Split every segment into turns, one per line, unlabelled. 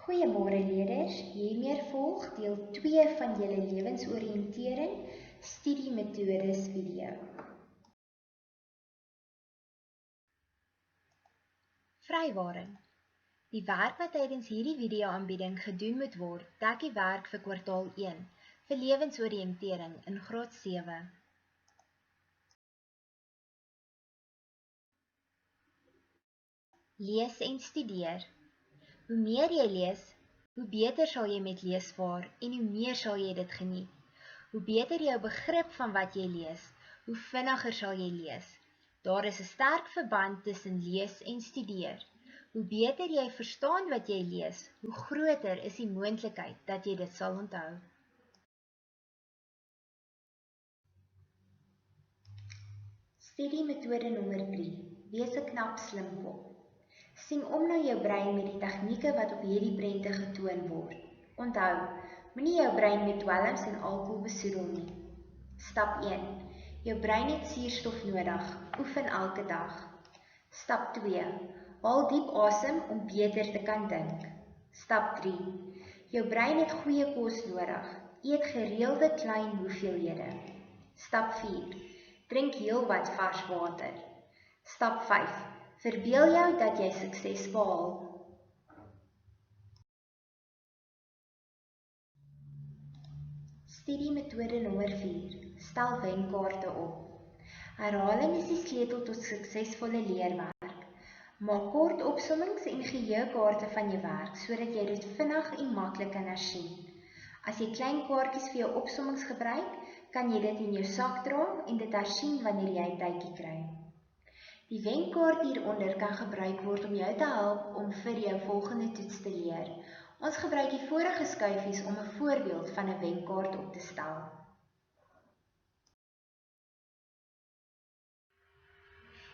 Goeiemôre leerders, hiermee volg deel 2 van julle lewensoriëntering studiemetodes video. Vrywaring. Die werk wat tydens hierdie video-aanbieding gedoen moet word, dek die werk vir kwartaal 1 vir lewensoriëntering in graad 7. Lees en studeer. Hoe meer jy lees, hoe beter sal jy met lees vaar en hoe meer sal jy dit geniet. Hoe beter jou begrip van wat jy lees, hoe vinniger sal jy lees. Daar is 'n sterk verband tussen lees en studeer. Hoe beter jy verstaan wat jy lees, hoe groter is die moontlikheid dat jy dit sal onthou. Studiemetode nommer 3. Wees 'n knap slimkop. Sien om na jou brein met die tegnieke wat op hierdie prente getoon word. Onthou, moenie jou brein met dwelms en alkohol besoedel nie. Stap 1. Jou brein het suurstof nodig. Oefen elke dag. Stap 2. Haal diep asem om beter te kan dink. Stap 3. Jou brein het goeie kos nodig. Eet gereelde klein hoeveelhede. Stap 4. Drink heelwat vars water. Stap 5. Verbeel jou dat jy sukses behaal. Studiemetode nommer 4. Stel wenkaarte op. Herhaling is die sleutel tot suksesvolle leerwerk. Maak kort opsommings en geheuekaarte van jou werk, sodat jy dit vinnig en maklik kan hersien. As jy klein kaartjies vir jou opsommings gebruik, kan jy dit in jou sak dra en dit hersien wanneer jy tydjie kry. Die wenkaart hieronder kan gebruik word om jou te help om vir jou volgende toets te leer. Ons gebruik die vorige skuifies om 'n voorbeeld van 'n wenkaart op te stel.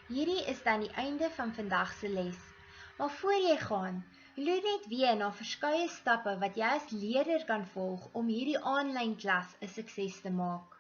Hierdie is dan die einde van vandag se les. Maar voor jy gaan, loer net weer na verskeie stappe wat jy as leerder kan volg om hierdie aanlyn klas 'n sukses te maak.